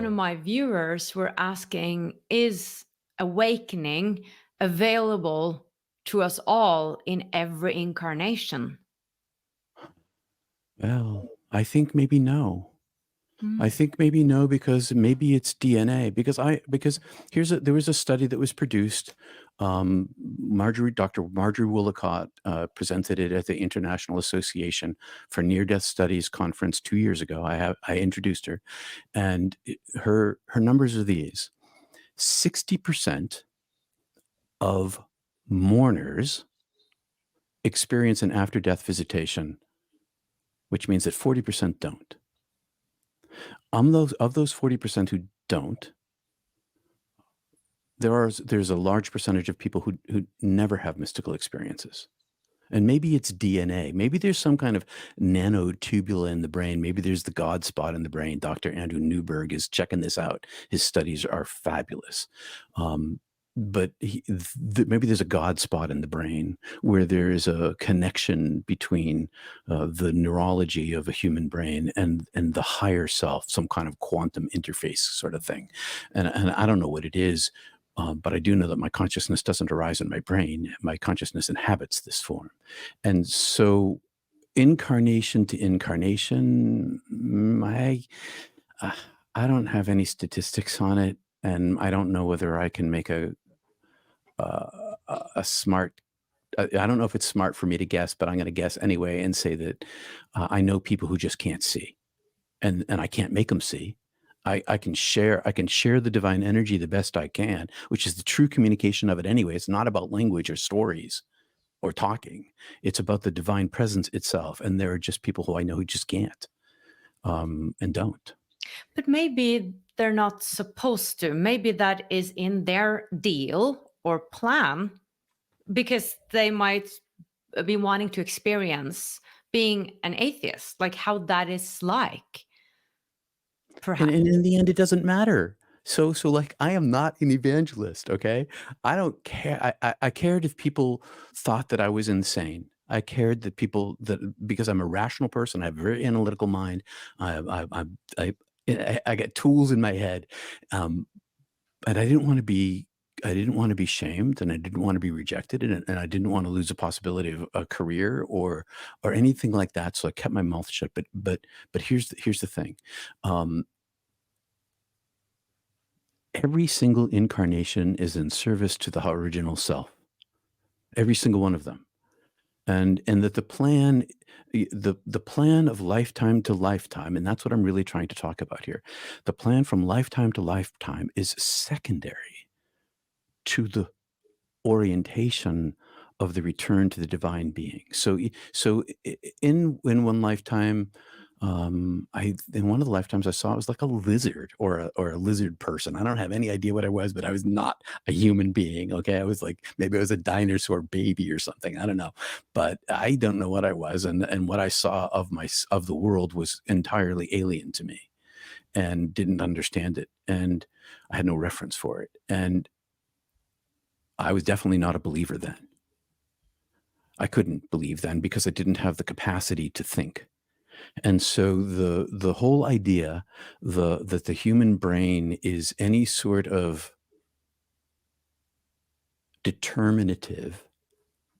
one of my viewers were asking, is awakening available to us all in every incarnation? Well, I think maybe no. I Mm. think maybe no, because maybe it's DNA. Because there was a study that was produced. Dr. Marjorie Woolacott presented it at the International Association for Near-Death Studies conference 2 years ago. I introduced her, and her numbers are these: 60% of mourners experience an after-death visitation, which means that 40% don't. Of those 40% who don't, there's a large percentage of people who never have mystical experiences. And maybe it's DNA. Maybe there's some kind of nanotubula in the brain. Maybe there's the God spot in the brain. Dr. Andrew Newberg is checking this out. His studies are fabulous. But maybe there's a God spot in the brain where there is a connection between the neurology of a human brain and the higher self, some kind of quantum interface sort of thing. And I don't know what it is, but I do know that my consciousness doesn't arise in my brain. My consciousness inhabits this form. And so incarnation to incarnation, uh, I don't have any statistics on it. And I don't know whether I can make a smart, I don't know if it's smart for me to guess, but I'm going to guess anyway and say that I know people who just can't see, and I can't make them see. I can share the divine energy the best I can, which is the true communication of it anyway. It's not about language or stories or talking. It's about the divine presence itself. And there are just people who I know who just can't, and don't. But maybe they're not supposed to. Maybe that is in their deal or plan, because they might be wanting to experience being an atheist, like how that is like, perhaps. And in the end, it doesn't matter. So like, I am not an evangelist, okay? I don't care. I cared if people thought that I was insane. I cared that because I'm a rational person, I have a very analytical mind. I I get tools in my head, um, but I didn't want to be shamed, and I didn't want to be rejected, and I didn't want to lose a possibility of a career or anything like that. So I kept my mouth shut. But here's the thing. Um, Every single incarnation is in service to the original self, every single one of them. And that the plan of lifetime to lifetime, and that's what I'm really trying to talk about here. The plan from lifetime to lifetime is secondary to the orientation of the return to the divine being. In one lifetime, I in one of the lifetimes I saw, it was like a lizard or a lizard person. I don't have any idea what I was, but I was not a human being. Okay, I was like, maybe I was a dinosaur baby or something. I don't know, but I don't know what I was, and what I saw of the world was entirely alien to me, and didn't understand it, and I had no reference for it, and I was definitely not a believer then. I couldn't believe then because I didn't have the capacity to think. And so the whole idea that the human brain is any sort of determinative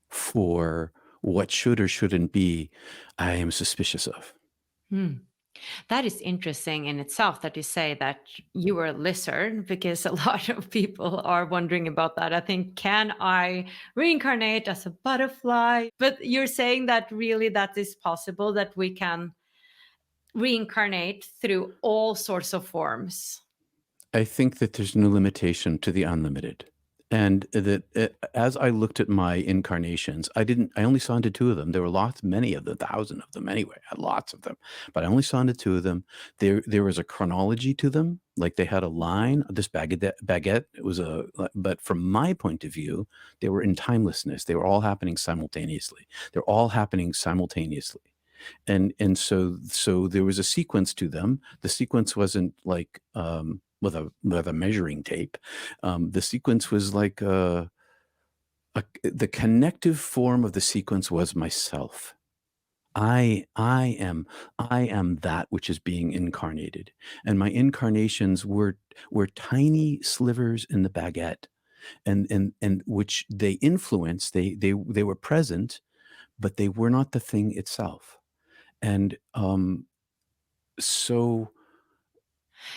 for what should or shouldn't be, I am suspicious of. Hmm. That is interesting in itself that you say that you were a lizard, because a lot of people are wondering about that. I think, can I reincarnate as a butterfly? But you're saying that really that is possible, that we can reincarnate through all sorts of forms. I think that there's no limitation to the unlimited. And that as I looked at my incarnations, I only saw into two of them. There were many of them, 1,000 of them anyway. I had lots of them, but I only saw into two of them. There was a chronology to them. Like they had a line, this baguette, but from my point of view, they were in timelessness. They were all happening simultaneously. They're all happening simultaneously. And so there was a sequence to them. The sequence wasn't like, with a measuring tape. The sequence was like the connective form of the sequence was myself. I am that which is being incarnated, and my incarnations were tiny slivers in the baguette, and which they influenced. They were present, but they were not the thing itself. And so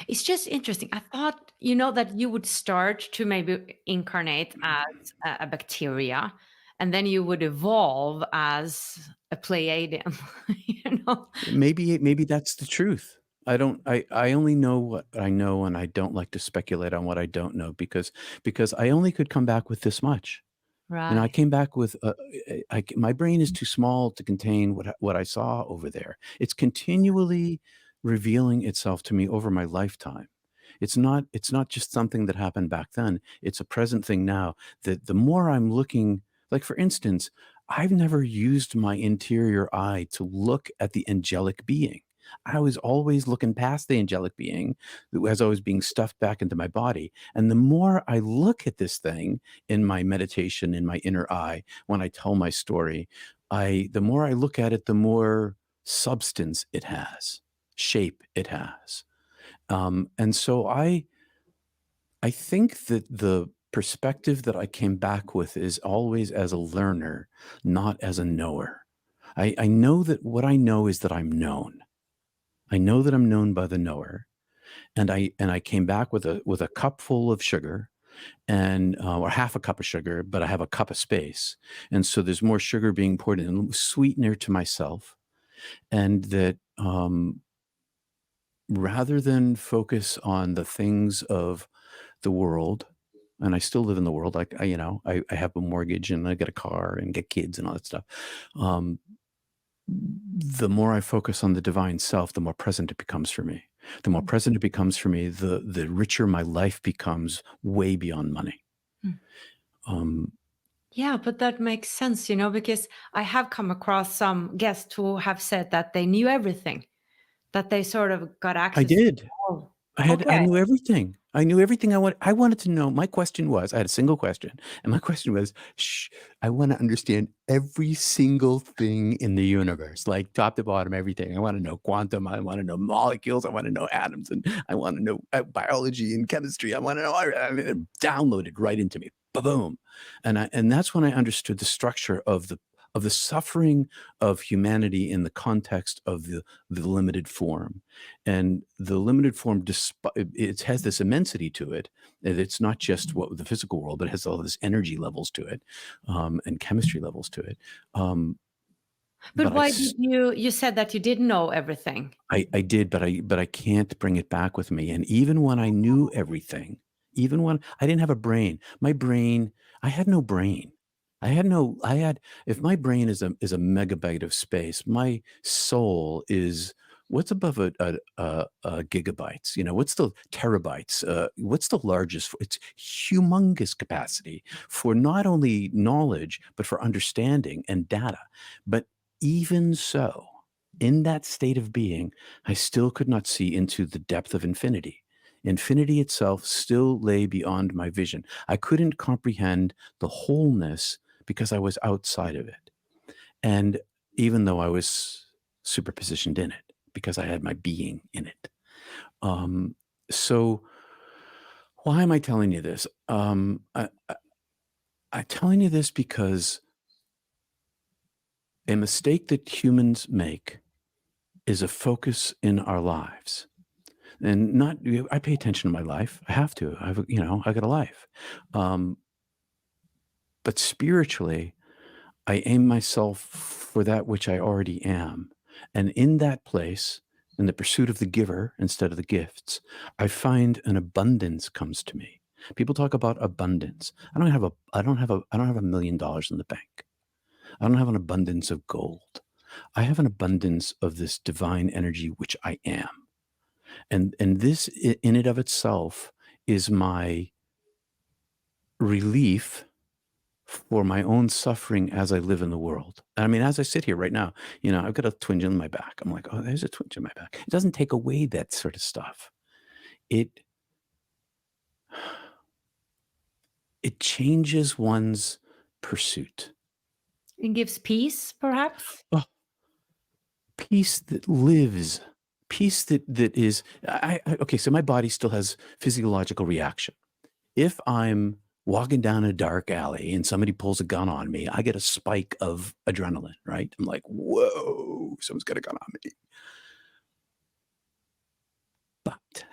It's just interesting. I thought, you know, that you would start to maybe incarnate as a bacteria, and then you would evolve as a Pleiadian, you know? maybe that's the truth. I only know what I know, and I don't like to speculate on what I don't know, because I only could come back with this much. I Right. came back with my brain is too small to contain what I saw over there. It's continually revealing itself to me over my lifetime. It's not just something that happened back then. It's a present thing now. That the more I'm looking, like for instance, I've never used my interior eye to look at the angelic being. I was always looking past the angelic being as I was being stuffed back into my body. And the more I look at this thing in my meditation, in my inner eye, when I tell my story, the more I look at it, the more substance it has, shape it has. And so I think that the perspective that I came back with is always as a learner, not as a knower. I know that what I know is that I'm known. I know that I'm known by the knower, and I came back with a cup full of sugar, and or half a cup of sugar, but I have a cup of space, and so there's more sugar being poured in, sweetener to myself, and that rather than focus on the things of the world, and I still live in the world. Like I have a mortgage and I get a car and get kids and all that stuff. Um, the more I focus on the divine self, the more present it becomes for me. The more present it becomes for me, the richer my life becomes, way beyond money. Mm. Um, Yeah, but that makes sense, you know, because I have come across some guests who have said that they knew everything, that they sort of got I access to did. all. I Okay. knew everything. I knew everything I wanted to know. My question was, I had a single question, and my question was, "Shh, I wanna understand every single thing in the universe, like top to bottom, everything. I wanna know quantum, I wanna know molecules, I wanna know atoms, and I wanna know, biology and chemistry. I wanna know every it downloaded right into me. Ba-boom." And that's when I understood the structure of the suffering of humanity in the context of the limited form. And the limited form, it has this immensity to it. And it's not just what the physical world, but it has all this energy levels to it, and chemistry levels to it. Um, But but why did you said that you didn't know everything? I did, but I can't bring it back with me. And even when I knew everything, even when I didn't have a brain, I had no brain. I had if my brain is a megabyte of space, my soul is what's above a gigabytes? What's the terabytes? What's the largest? It's humongous capacity for not only knowledge, but for understanding and data. But even so, in that state of being, I still could not see into the depth of infinity. Infinity itself still lay beyond my vision. I couldn't comprehend the wholeness because I was outside of it. And even though I was superpositioned in it, because I had my being in it. Um, so why am I telling you this? I'm telling you this because a mistake that humans make is a focus in our lives. And not I pay attention to my life. I have to. I got a life. Um, but spiritually, I aim myself for that which I already am. And in that place, in the pursuit of the giver instead of the gifts, I find an abundance comes to me. People talk about abundance. I don't have $1 million in the bank. I don't have an abundance of gold. I have an abundance of this divine energy which I am. And this in it of itself is my relief for my own suffering as I live in the world. I mean, as I sit here right now, I've got a twinge in my back. I'm like, oh, there's a twinge in my back. It doesn't take away that sort of stuff. It it changes one's pursuit. It gives peace, perhaps? Oh, peace that lives, peace that is, okay, so my body still has physiological reaction. If I'm walking down a dark alley and somebody pulls a gun on me, I get a spike of adrenaline, right? I'm like, whoa, someone's got a gun on me. But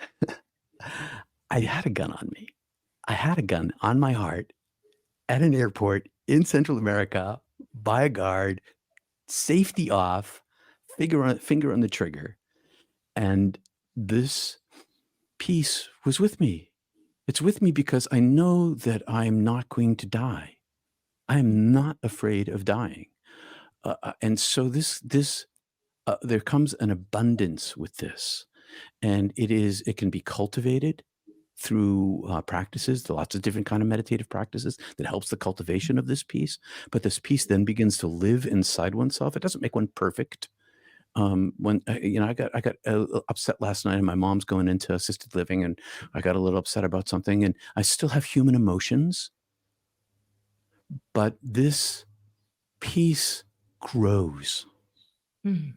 I had a gun on me. I had a gun on my heart at an airport in Central America by a guard, safety off, finger on the trigger. And this peace was with me. It's with me because I know that I'm not going to die. I'm not afraid of dying. And so there comes an abundance with this, and it can be cultivated through practices, lots of different kind of meditative practices that helps the cultivation of this peace. But this peace then begins to live inside oneself. It doesn't make one perfect. When I got upset last night, and my mom's going into assisted living, and I got a little upset about something, and I still have human emotions, but this peace grows. To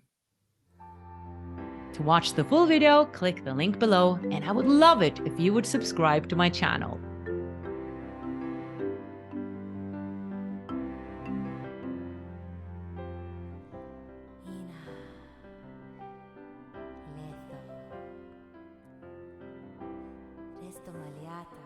watch the full video, click the link below, and I would love it if you would subscribe to my channel. Resto maliata.